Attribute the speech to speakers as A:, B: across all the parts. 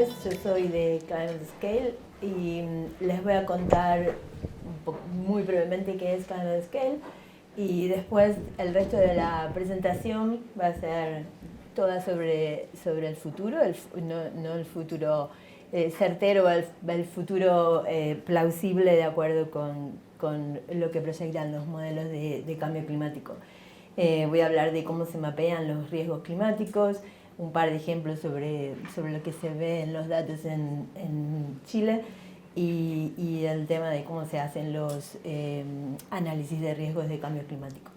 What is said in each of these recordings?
A: tardes, yo soy de Climate Scale y les voy a contar muy brevemente qué es Climate Scale y después el resto de la presentación va a ser toda sobre el futuro, no el futuro certero, el futuro plausible de acuerdo con lo que proyectan los modelos de cambio climático. Voy a hablar de cómo se mapean los riesgos climáticos, un par de ejemplos sobre lo que se ve en los datos en Chile y el tema de cómo se hacen los análisis de riesgos de cambio climático.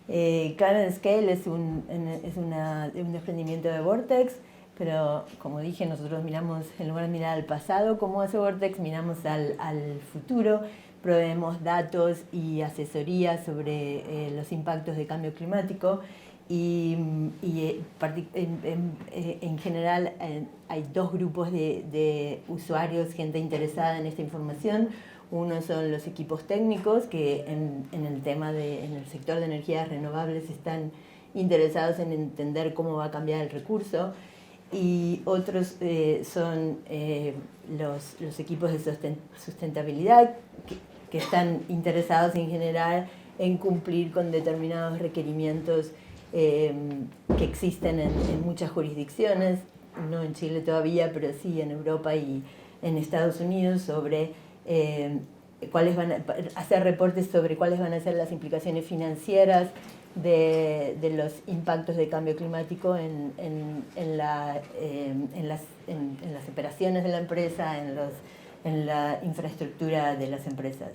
A: Climate Scale es un desprendimiento de Vortex, pero como dije, nosotros miramos, en lugar de mirar al pasado como hace Vortex, miramos al futuro, proveemos datos y asesoría sobre los impactos de cambio climático y en general hay dos grupos de usuarios, gente interesada en esta información. Uno son los equipos técnicos que en el sector de energías renovables están interesados en entender cómo va a cambiar el recurso, y otros son los equipos de sustentabilidad que están interesados en general en cumplir con determinados requerimientos que existen en muchas jurisdicciones, no en Chile todavía, pero sí en Europa y en Estados Unidos, sobre hacer reportes sobre cuáles van a ser las implicaciones financieras de los impactos de cambio climático en las operaciones de la empresa, en la infraestructura de las empresas.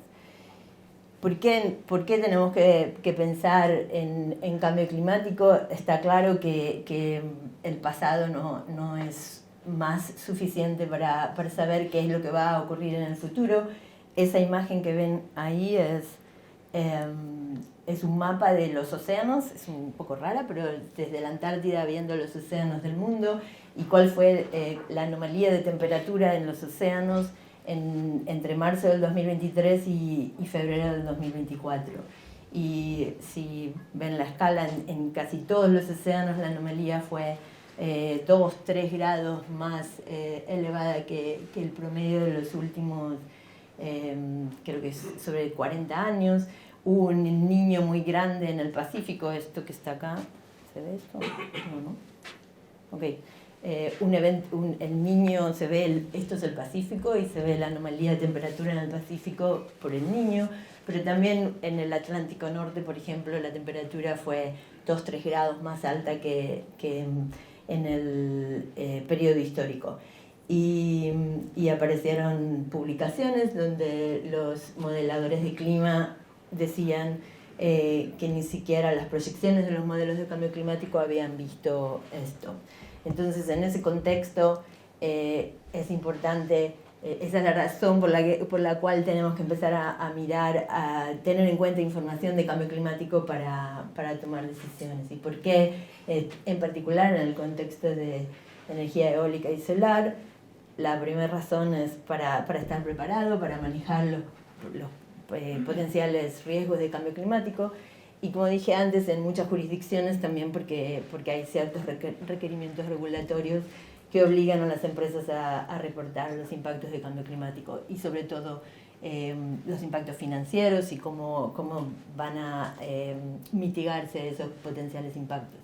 A: ¿Por qué tenemos que pensar en cambio climático? Está claro que el pasado no es más suficiente para saber qué es lo que va a ocurrir en el futuro. Esa imagen que ven ahí es un mapa de los océanos, es un poco rara, pero desde la Antártida viendo los océanos del mundo y cuál fue la anomalía de temperatura en los océanos entre marzo del 2023 y febrero del 2024. Y si ven la escala, en casi todos los océanos la anomalía fue 2-3 grados más elevada que el promedio de los últimos, creo que es sobre 40 años. Hubo un niño muy grande en el Pacífico, esto que está acá, ¿se ve esto? No. Ok. El niño se ve, esto es el Pacífico y se ve la anomalía de temperatura en el Pacífico por el niño, pero también en el Atlántico Norte, por ejemplo, la temperatura fue 2-3 grados más alta que en el periodo histórico. Y aparecieron publicaciones donde los modeladores de clima decían que ni siquiera las proyecciones de los modelos de cambio climático habían visto esto. Entonces, en ese contexto es importante, esa es la razón por la cual tenemos que empezar a mirar, a tener en cuenta información de cambio climático para tomar decisiones. ¿Y por qué? En particular, en el contexto de energía eólica y solar, la primera razón es para estar preparado, para manejar los potenciales riesgos de cambio climático. Y como dije antes, en muchas jurisdicciones también porque hay ciertos requerimientos regulatorios que obligan a las empresas a reportar los impactos de cambio climático y sobre todo los impactos financieros y cómo van a mitigarse esos potenciales impactos.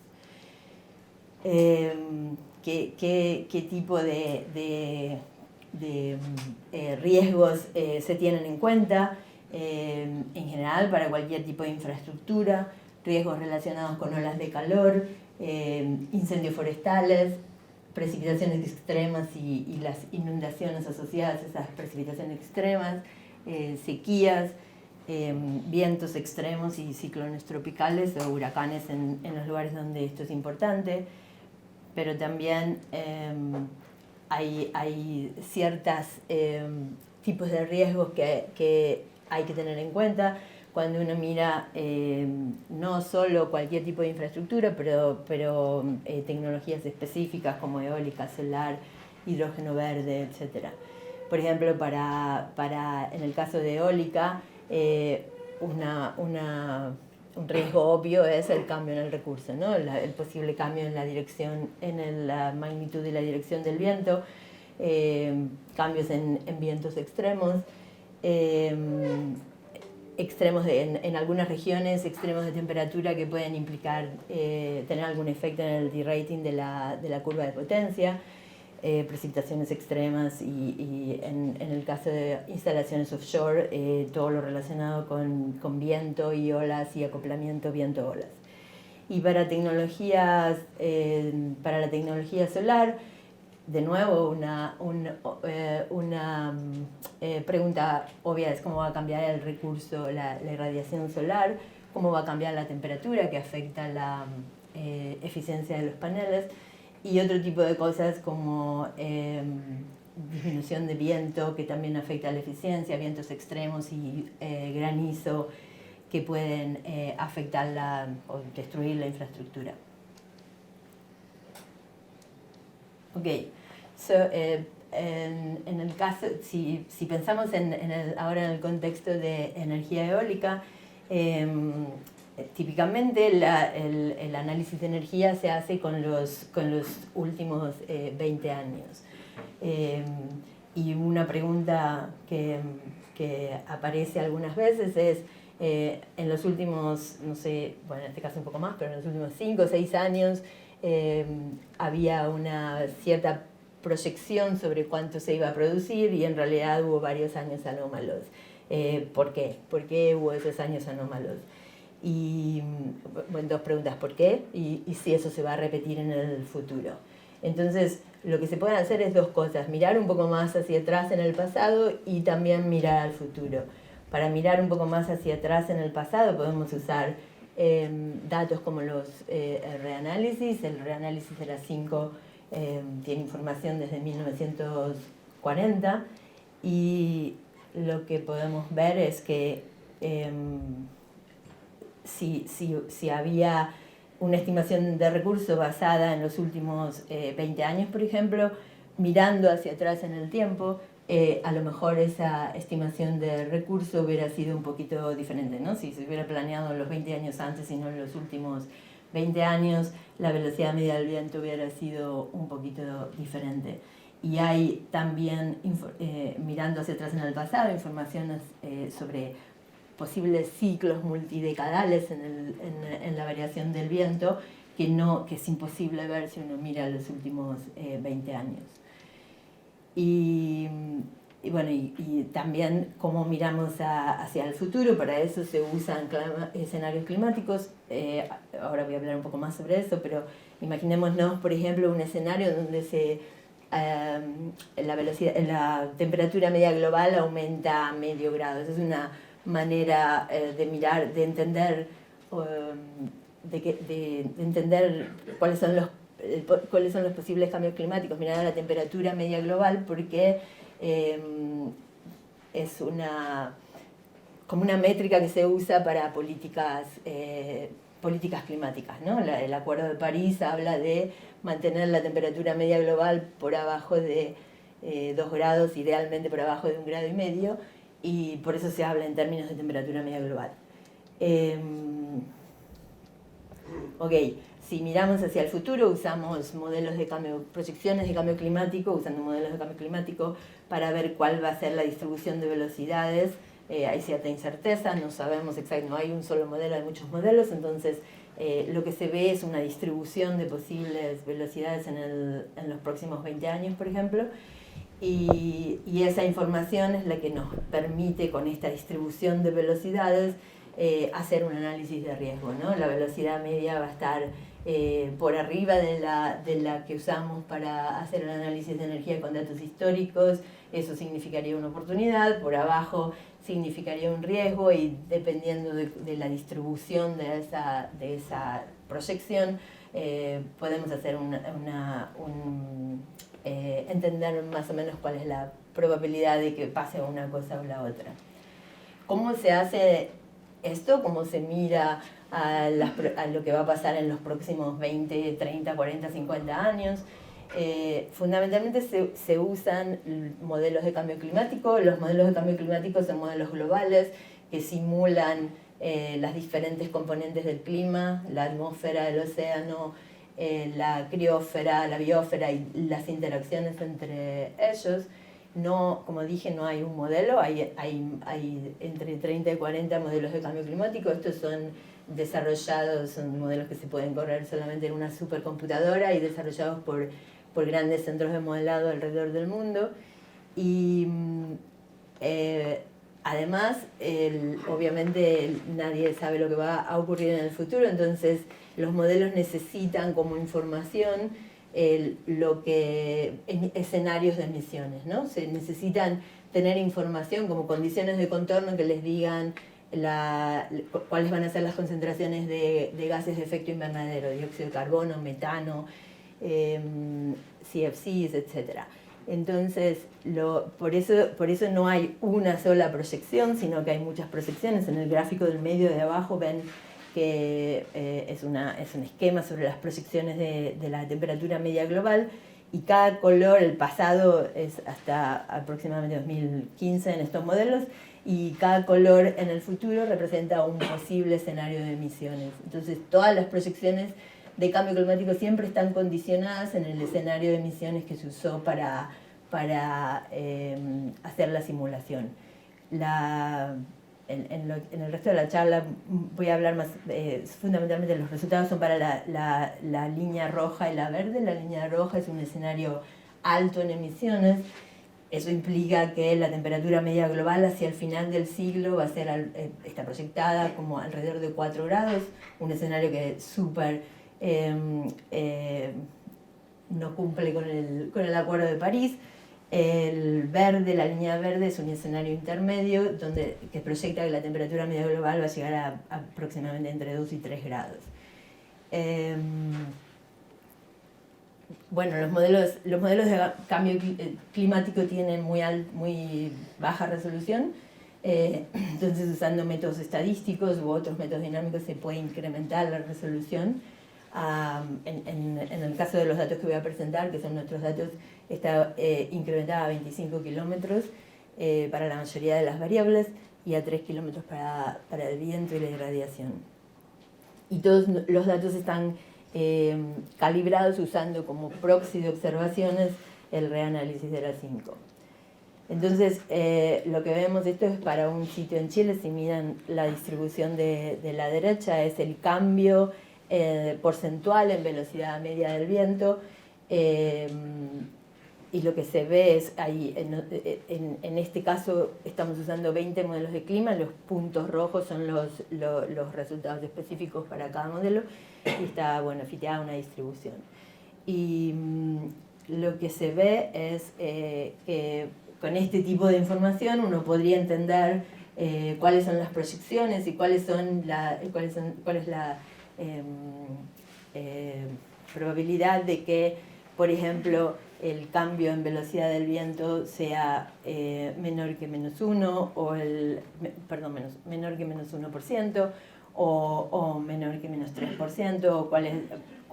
A: ¿Qué tipo de riesgos se tienen en cuenta? En general, para cualquier tipo de infraestructura, riesgos relacionados con olas de calor, incendios forestales, precipitaciones extremas y las inundaciones asociadas a esas precipitaciones extremas, sequías, vientos extremos y ciclones tropicales o huracanes en los lugares donde esto es importante, pero también hay ciertos tipos de riesgos que hay que tener en cuenta cuando uno mira no solo cualquier tipo de infraestructura, pero tecnologías específicas como eólica, solar, hidrógeno verde, etc. Por ejemplo, en el caso de eólica, un riesgo obvio es el cambio en el recurso, ¿no? El posible cambio en la magnitud y la dirección del viento. cambios en vientos extremos, en algunas regiones, extremos de temperatura que pueden implicar tener algún efecto en el derating de la curva de potencia, precipitaciones extremas y en el caso de instalaciones offshore, todo lo relacionado con viento y olas y acoplamiento viento-olas. Y para la tecnología solar, de nuevo, una pregunta obvia es cómo va a cambiar el recurso, la irradiación solar, cómo va a cambiar la temperatura que afecta la eficiencia de los paneles, y otro tipo de cosas como disminución de viento que también afecta la eficiencia, vientos extremos y granizo que pueden afectar o destruir la infraestructura. Ok, en el caso, si pensamos ahora en el contexto de energía eólica, típicamente el análisis de energía se hace con los últimos 20 años. Y una pregunta que aparece algunas veces es, en los últimos, no sé, bueno, en este caso un poco más, pero en los últimos 5 o 6 años había una cierta proyección sobre cuánto se iba a producir y en realidad hubo varios años anómalos. ¿Por qué? ¿Por qué hubo esos años anómalos? Y bueno, dos preguntas, ¿por qué? Y si eso se va a repetir en el futuro. Entonces, lo que se puede hacer es dos cosas: mirar un poco más hacia atrás en el pasado y también mirar al futuro. Para mirar un poco más hacia atrás en el pasado podemos usar datos como el reanálisis. El reanálisis de las 5 tiene información desde 1940 y lo que podemos ver es que si había una estimación de recursos basada en los últimos 20 años, por ejemplo, mirando hacia atrás en el tiempo, a lo mejor esa estimación de recurso hubiera sido un poquito diferente, ¿no? Si se hubiera planeado los 20 años antes y no en los últimos 20 años, la velocidad media del viento hubiera sido un poquito diferente. Y hay también, mirando hacia atrás en el pasado, informaciones sobre posibles ciclos multidecadales en la variación del viento que es imposible ver si uno mira los últimos 20 años. Y también cómo miramos hacia el futuro. Para eso se usan escenarios climáticos. Ahora voy a hablar un poco más sobre eso, pero imaginémonos, por ejemplo, un escenario donde la temperatura media global aumenta a medio grado. Esa es una manera de mirar, de entender cuáles son los posibles cambios climáticos, mirar a la temperatura media global, porque es como una métrica que se usa para políticas climáticas, ¿no? El Acuerdo de París habla de mantener la temperatura media global por abajo de 2 grados, idealmente por abajo de 1,5 grados, y por eso se habla en términos de temperatura media global. Ok, si miramos hacia el futuro, usamos modelos de cambio, proyecciones de cambio climático, usando modelos de cambio climático para ver cuál va a ser la distribución de velocidades. Hay cierta incerteza, no sabemos exactamente, no hay un solo modelo, hay muchos modelos, entonces lo que se ve es una distribución de posibles velocidades en los próximos 20 años, por ejemplo, y esa información es la que nos permite, con esta distribución de velocidades, hacer un análisis de riesgo, ¿no? La velocidad media va a estar por arriba de la que usamos para hacer el análisis de energía con datos históricos. Eso significaría una oportunidad, por abajo significaría un riesgo, y dependiendo de la distribución de esa proyección, podemos hacer entender más o menos cuál es la probabilidad de que pase una cosa o la otra. ¿Cómo se hace esto? ¿Cómo se mira a lo que va a pasar en los próximos 20, 30, 40, 50 años? Fundamentalmente se usan modelos de cambio climático. Los modelos de cambio climático son modelos globales que simulan las diferentes componentes del clima, la atmósfera, el océano, la criósfera, la biosfera y las interacciones entre ellos. No, como dije, no hay un modelo, hay entre 30 y 40 modelos de cambio climático. Estos son desarrollados, son modelos que se pueden correr solamente en una supercomputadora y desarrollados por grandes centros de modelado alrededor del mundo. Y además, obviamente nadie sabe lo que va a ocurrir en el futuro, entonces los modelos necesitan como información escenarios de emisiones, ¿no? Se necesitan tener información como condiciones de contorno que les digan cuáles van a ser las concentraciones de gases de efecto invernadero, dióxido de carbono, metano, CFCs, etc. Entonces, por eso no hay una sola proyección, sino que hay muchas proyecciones. En el gráfico del medio de abajo ven que es un esquema sobre las proyecciones de la temperatura media global, y cada color, el pasado es hasta aproximadamente 2015 en estos modelos, y cada color en el futuro representa un posible escenario de emisiones. Entonces todas las proyecciones de cambio climático siempre están condicionadas en el escenario de emisiones que se usó para hacer la simulación. En el resto de la charla voy a hablar más, fundamentalmente los resultados son para la línea roja y la verde. La línea roja es un escenario alto en emisiones. Eso implica que la temperatura media global hacia el final del siglo va a ser, está proyectada como alrededor de 4 grados, un escenario que es súper no cumple con el Acuerdo de París. El verde, la línea verde, es un escenario intermedio que proyecta que la temperatura media global va a llegar a aproximadamente entre 2 y 3 grados. Bueno, los modelos de cambio climático tienen muy baja resolución, entonces usando métodos estadísticos u otros métodos dinámicos se puede incrementar la resolución. En el caso de los datos que voy a presentar, que son nuestros datos, está incrementada a 25 kilómetros para la mayoría de las variables y a 3 kilómetros para el viento y la irradiación. Y todos los datos están calibrados usando como proxy de observaciones el reanálisis de la 5. Entonces, lo que vemos, esto es para un sitio en Chile. Si miran la distribución de la derecha, es el cambio porcentual en velocidad media del viento, y lo que se ve es ahí, en este caso estamos usando 20 modelos de clima, los puntos rojos son los resultados específicos para cada modelo, y está, bueno, fiteada una distribución. Y lo que se ve es que con este tipo de información uno podría entender cuáles son las proyecciones y cuál es la probabilidad de que, por ejemplo, el cambio en velocidad del viento sea menor que -1, o menor que -1%, o menor que -3%, o cuál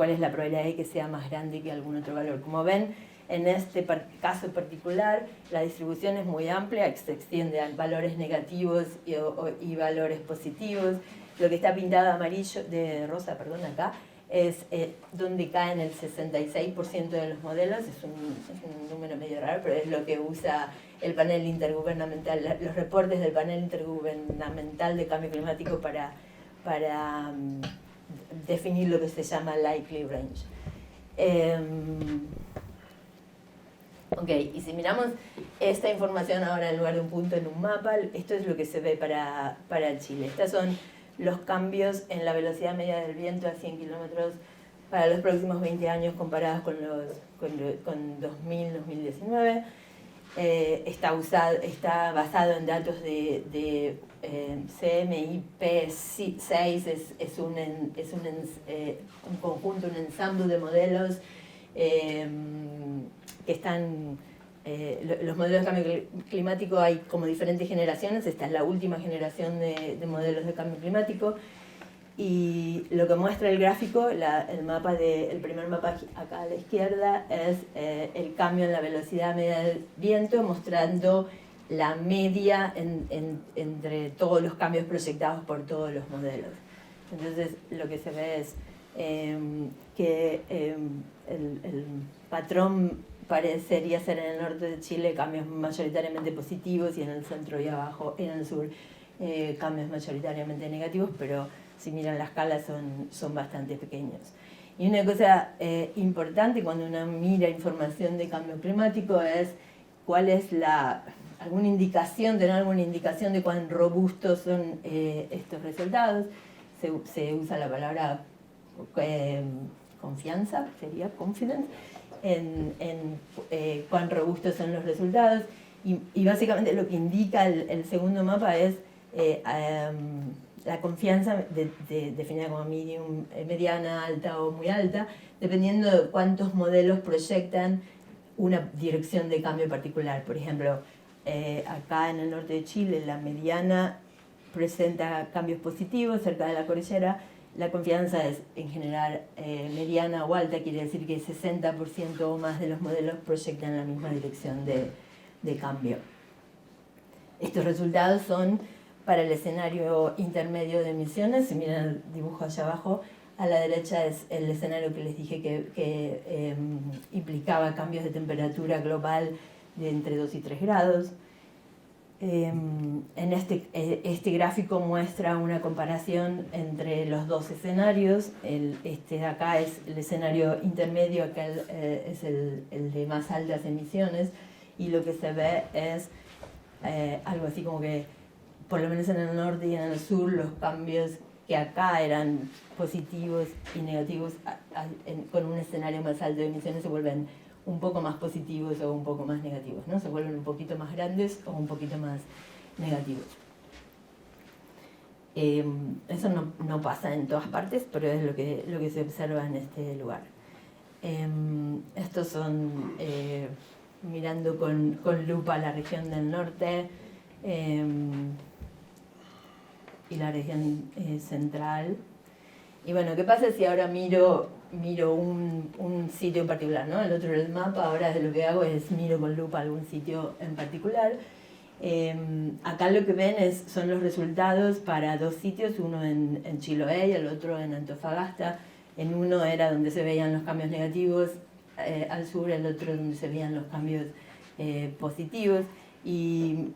A: es la probabilidad de que sea más grande que algún otro valor. Como ven, en este caso particular, la distribución es muy amplia, se extiende a valores negativos y valores positivos. Lo que está pintado de rosa, acá, es donde caen el 66% de los modelos. Es un número medio raro, pero es lo que usa el panel intergubernamental, los reportes del panel intergubernamental de cambio climático para definir lo que se llama likely range. Ok, y si miramos esta información ahora en lugar de un punto en un mapa, esto es lo que se ve para Chile. Estas son los cambios en la velocidad media del viento a 100 kilómetros para los próximos 20 años comparados con 2000-2019. Está basado en datos de CMIP6, es un conjunto, un ensamble de modelos que están... los modelos de cambio climático hay como diferentes generaciones. Esta es la última generación de modelos de cambio climático, y lo que muestra el gráfico, el primer mapa acá a la izquierda, es el cambio en la velocidad media del viento, mostrando la media entre todos los cambios proyectados por todos los modelos. Entonces lo que se ve es que el patrón parecería ser en el norte de Chile cambios mayoritariamente positivos y en el centro y abajo, en el sur, cambios mayoritariamente negativos, pero si miran la escala son bastante pequeños. Y una cosa importante cuando uno mira información de cambio climático es cuál es alguna indicación de cuán robustos son estos resultados. Se usa la palabra confianza, sería confidence, en cuán robustos son los resultados. Y básicamente lo que indica el segundo mapa es la confianza definida como medium, mediana, alta o muy alta, dependiendo de cuántos modelos proyectan una dirección de cambio particular. Por ejemplo, acá en el norte de Chile, la mediana presenta cambios positivos cerca de la cordillera. La confianza es en general mediana o alta, quiere decir que 60% o más de los modelos proyectan la misma dirección de cambio. Estos resultados son para el escenario intermedio de emisiones. Si miran el dibujo allá abajo, a la derecha es el escenario que les dije que implicaba cambios de temperatura global de entre 2 y 3 grados. Este gráfico muestra una comparación entre los dos escenarios. Este de acá es el escenario intermedio, acá es el de más altas emisiones, y lo que se ve es algo así como que, por lo menos en el norte y en el sur, los cambios que acá eran positivos y negativos, con un escenario más alto de emisiones se vuelven un poco más positivos o un poco más negativos, ¿no? Se vuelven un poquito más grandes o un poquito más negativos. Eso no pasa en todas partes, pero es lo que se observa en este lugar. Estos son, mirando con lupa la región del norte y la región central. Y bueno, ¿qué pasa si ahora miro un sitio en particular, ¿no? El otro era el mapa, ahora lo que hago es miro con lupa algún sitio en particular. Acá lo que ven son los resultados para dos sitios, uno en Chiloé y el otro en Antofagasta. En uno era donde se veían los cambios negativos al sur, el otro donde se veían los cambios positivos. Y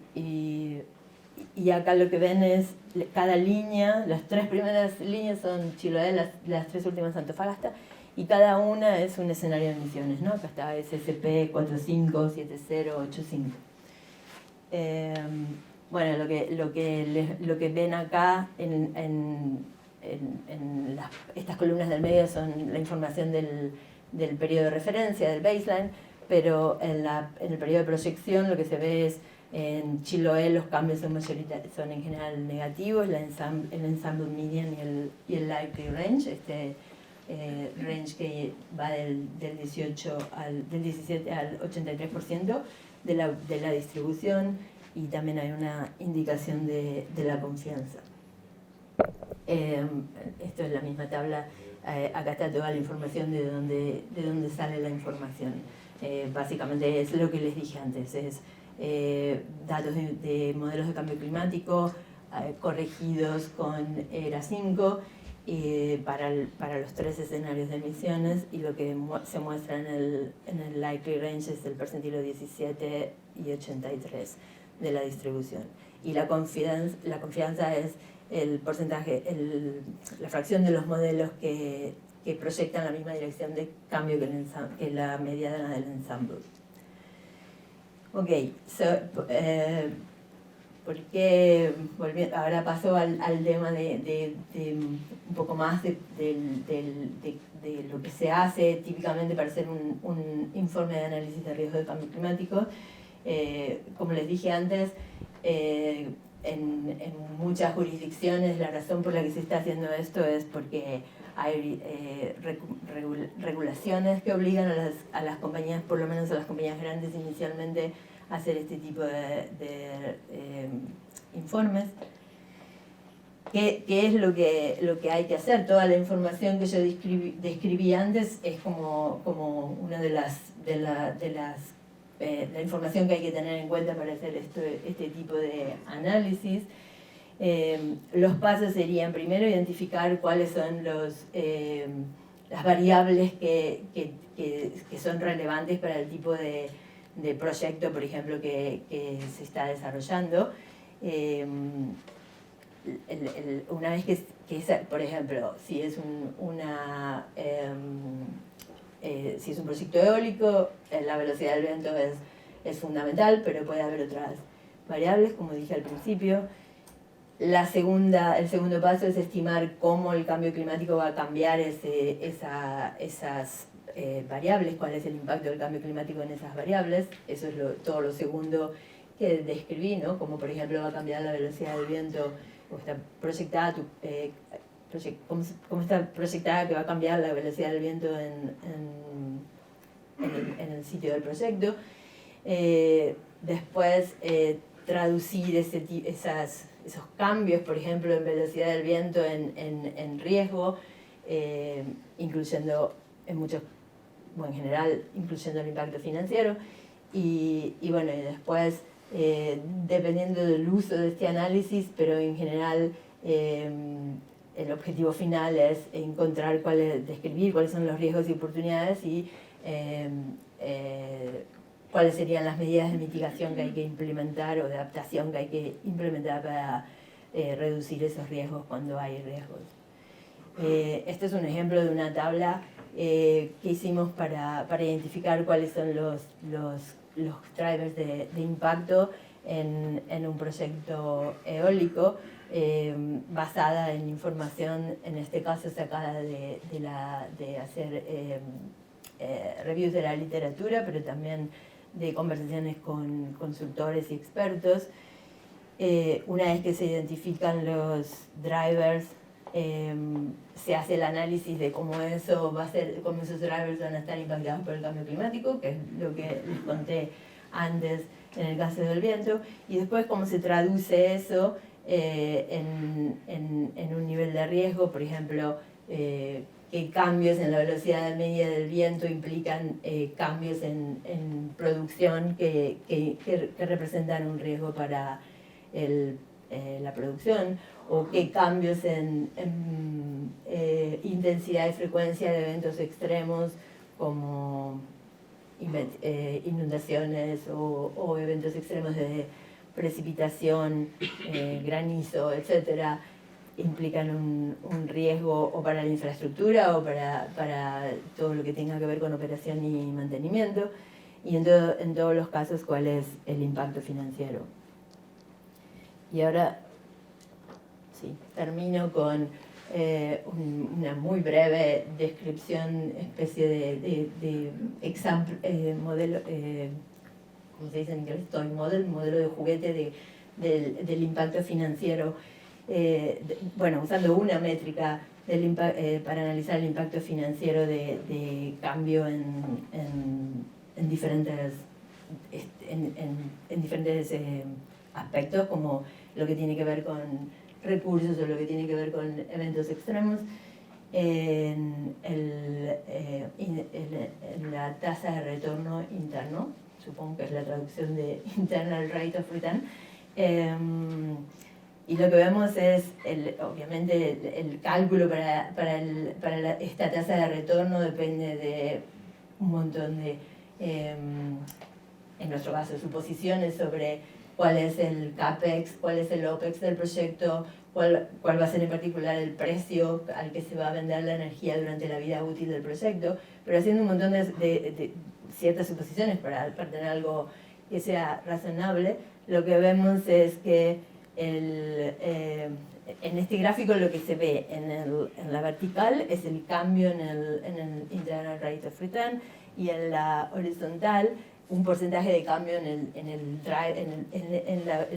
A: acá lo que ven es cada línea, las tres primeras líneas son Chiloé, las tres últimas Antofagasta, y cada una es un escenario de emisiones, ¿no? Acá está SSP 457085. Bueno, lo que ven acá estas columnas del medio son la información del periodo de referencia, del baseline, pero en el periodo de proyección lo que se ve es en Chiloé los cambios son en general negativos, el ensemble median y el likely range, range que va del 17 al 83% de la distribución, y también hay una indicación de la confianza. Esto es la misma tabla, acá está toda la información de dónde sale la información. Básicamente es lo que les dije antes, es datos de modelos de cambio climático corregidos con ERA 5 para los tres escenarios de emisiones, y lo que se muestra en el likely range es el percentilo 17 y 83 de la distribución. Y la confianza es el porcentaje, la fracción de los modelos que proyectan la misma dirección de cambio que la mediana del ensemble. Ok, porque ahora paso al tema de un poco más de lo que se hace típicamente para hacer un informe de análisis de riesgo de cambio climático. Como les dije antes, en muchas jurisdicciones la razón por la que se está haciendo esto es porque hay regulaciones que obligan a las compañías, por lo menos a las compañías grandes inicialmente, a hacer este tipo de informes. ¿Qué es lo que hay que hacer? Toda la información que yo describí antes es como una de la información que hay que tener en cuenta para hacer este tipo de análisis. Los pasos serían primero identificar cuáles son las variables que son relevantes para el tipo de proyecto, por ejemplo, que se está desarrollando. Una vez que por ejemplo, si es si es un proyecto eólico, la velocidad del viento es fundamental, pero puede haber otras variables, como dije al principio. El segundo paso es estimar cómo el cambio climático va a cambiar esas variables, cuál es el impacto del cambio climático en esas variables. Eso es todo lo segundo que describí, ¿no? Como por ejemplo va a cambiar la velocidad del viento, o está proyectada cómo está proyectada que va a cambiar la velocidad del viento en el sitio del proyecto. Después traducir esos cambios, por ejemplo, en velocidad del viento en riesgo, incluyendo en general, incluyendo el impacto financiero. Y después, dependiendo del uso de este análisis, pero en general el objetivo final es describir cuáles son los riesgos y oportunidades y cuáles serían las medidas de mitigación que hay que implementar o de adaptación que hay que implementar para reducir esos riesgos cuando hay riesgos. Este es un ejemplo de una tabla que hicimos para identificar cuáles son los drivers de impacto en un proyecto eólico, basada en información, en este caso sacada de hacer reviews de la literatura, pero también de conversaciones con consultores y expertos. Una vez que se identifican los drivers, se hace el análisis de cómo esos drivers van a estar impactados por el cambio climático, que es lo que les conté antes en el caso del viento, y después cómo se traduce eso en un nivel de riesgo, por ejemplo, qué cambios en la velocidad media del viento implican cambios en producción que representan un riesgo para la producción, o qué cambios en intensidad y frecuencia de eventos extremos como inundaciones o eventos extremos de precipitación, granizo, etcétera, implican un riesgo o para la infraestructura o para todo lo que tenga que ver con operación y mantenimiento, y en todos los casos cuál es el impacto financiero. Y ahora sí, termino con una muy breve descripción, especie de modelo, ¿cómo se dice en inglés? Toy model, modelo de juguete del impacto financiero, usando una métrica para analizar el impacto financiero de cambio en diferentes aspectos, como lo que tiene que ver con recursos o lo que tiene que ver con eventos extremos, en la tasa de retorno interno, supongo que es la traducción de Internal Rate of Return. Y lo que vemos es, obviamente, el cálculo para esta tasa de retorno depende de un montón de, en nuestro caso, suposiciones sobre cuál es el CAPEX, cuál es el OPEX del proyecto, cuál va a ser en particular el precio al que se va a vender la energía durante la vida útil del proyecto, pero haciendo un montón de ciertas suposiciones para tener algo que sea razonable. Lo que vemos es que en este gráfico lo que se ve en la vertical es el cambio en el Internal Rate of Return, y en la horizontal un porcentaje de cambio en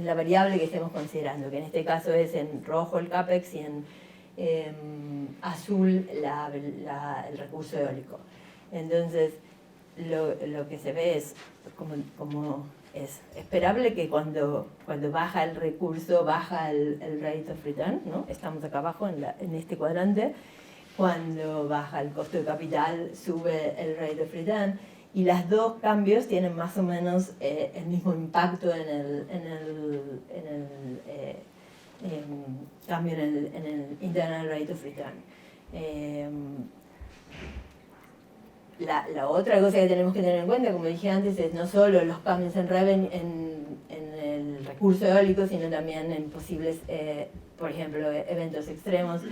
A: la variable que estemos considerando, que en este caso es en rojo el CAPEX y en azul el recurso eólico. Entonces, lo que se ve es como es esperable que cuando baja el recurso, baja el rate of return, ¿no? Estamos acá abajo en este cuadrante. Cuando baja el costo de capital, sube el rate of return. Y los dos cambios tienen más o menos el mismo impacto en cambio en el internal rate of return. La otra cosa que tenemos que tener en cuenta, como dije antes, es no solo los cambios en el recurso eólico, sino también en posibles, por ejemplo, eventos extremos,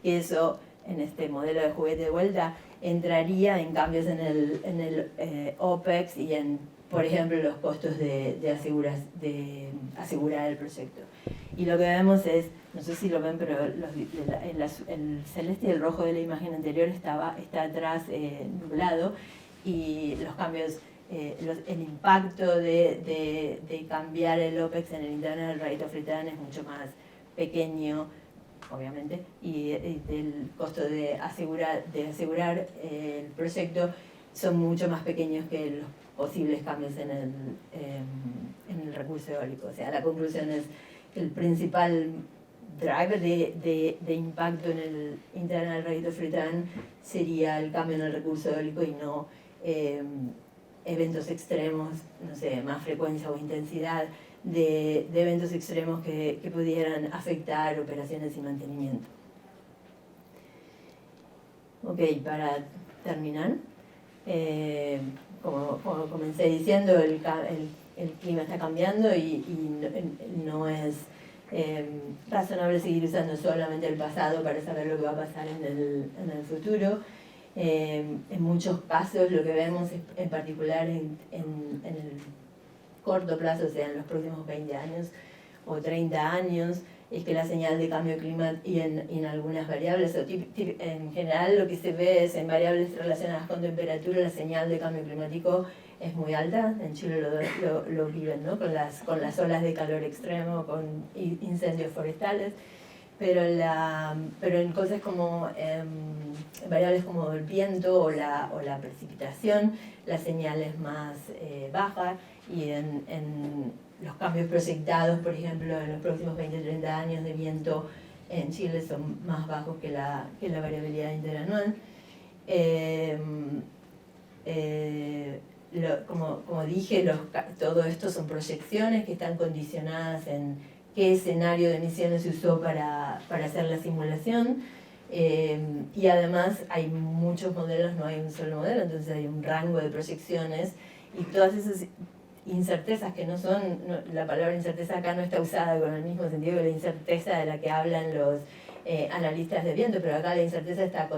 A: y eso en este modelo de juguete de vuelta entraría en cambios en el OPEX y en, por ejemplo, los costos de asegurar el proyecto. Y lo que vemos es, no sé si lo ven, pero el celeste y el rojo de la imagen anterior está atrás nublado, y los cambios, el impacto de cambiar el OPEX en el internal rate of return es mucho más pequeño, obviamente, y el costo de asegurar el proyecto son mucho más pequeños que los posibles cambios en el recurso eólico. O sea, la conclusión es que el principal driver de impacto en el internal rate of return sería el cambio en el recurso eólico y no eventos extremos, no sé, más frecuencia o intensidad de eventos extremos que pudieran afectar operaciones y mantenimiento. Ok, para terminar, como comencé diciendo, el clima está cambiando y no es razonable seguir usando solamente el pasado para saber lo que va a pasar en el futuro. En muchos casos lo que vemos, en particular en el corto plazo, o sea, en los próximos 20 años o 30 años, es que la señal de cambio climático y en algunas variables, en general lo que se ve es en variables relacionadas con temperatura, la señal de cambio climático es muy alta. En Chile lo viven, ¿no? con las olas de calor extremo, con incendios forestales, pero en cosas como variables como el viento o la precipitación, la señal es más baja, y en los cambios proyectados, por ejemplo, en los próximos 20-30 años de viento en Chile son más bajos que la variabilidad interanual. Como dije, todo esto son proyecciones que están condicionadas en qué escenario de emisiones se usó para hacer la simulación, y además hay muchos modelos, no hay un solo modelo, entonces hay un rango de proyecciones, y todas esas incertezas que la palabra incerteza acá no está usada con el mismo sentido que la incerteza de la que hablan los analistas de viento, pero acá la incerteza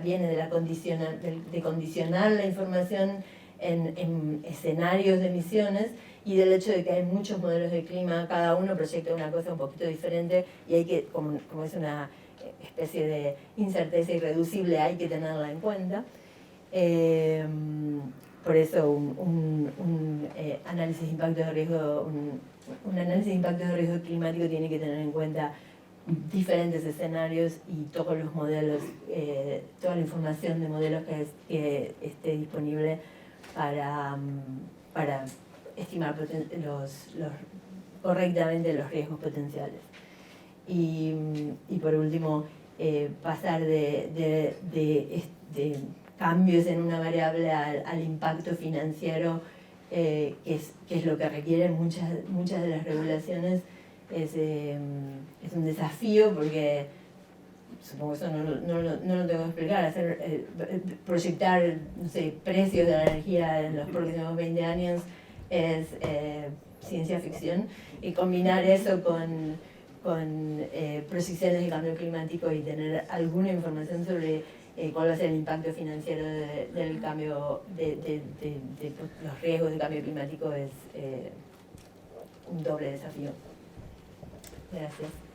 A: viene de condicionar la información en escenarios de emisiones, y del hecho de que hay muchos modelos de clima, cada uno proyecta una cosa un poquito diferente, y hay que, como es una especie de incerteza irreducible, hay que tenerla en cuenta. Por eso un análisis de impacto de riesgo, un análisis de impacto de riesgo climático tiene que tener en cuenta diferentes escenarios y todos los modelos, toda la información de modelos que esté disponible para estimar correctamente los riesgos potenciales. Y por último, pasar de cambios en una variable al impacto financiero, que es lo que requieren muchas de las regulaciones, es un desafío, porque supongo que eso no lo tengo que explicar. Proyectar, no sé, precios de la energía en los próximos 20 años es ciencia ficción, y combinar eso con proyecciones de cambio climático y tener alguna información sobre cuál va a ser el impacto financiero del cambio, de los riesgos de cambio climático, es un doble desafío. Gracias.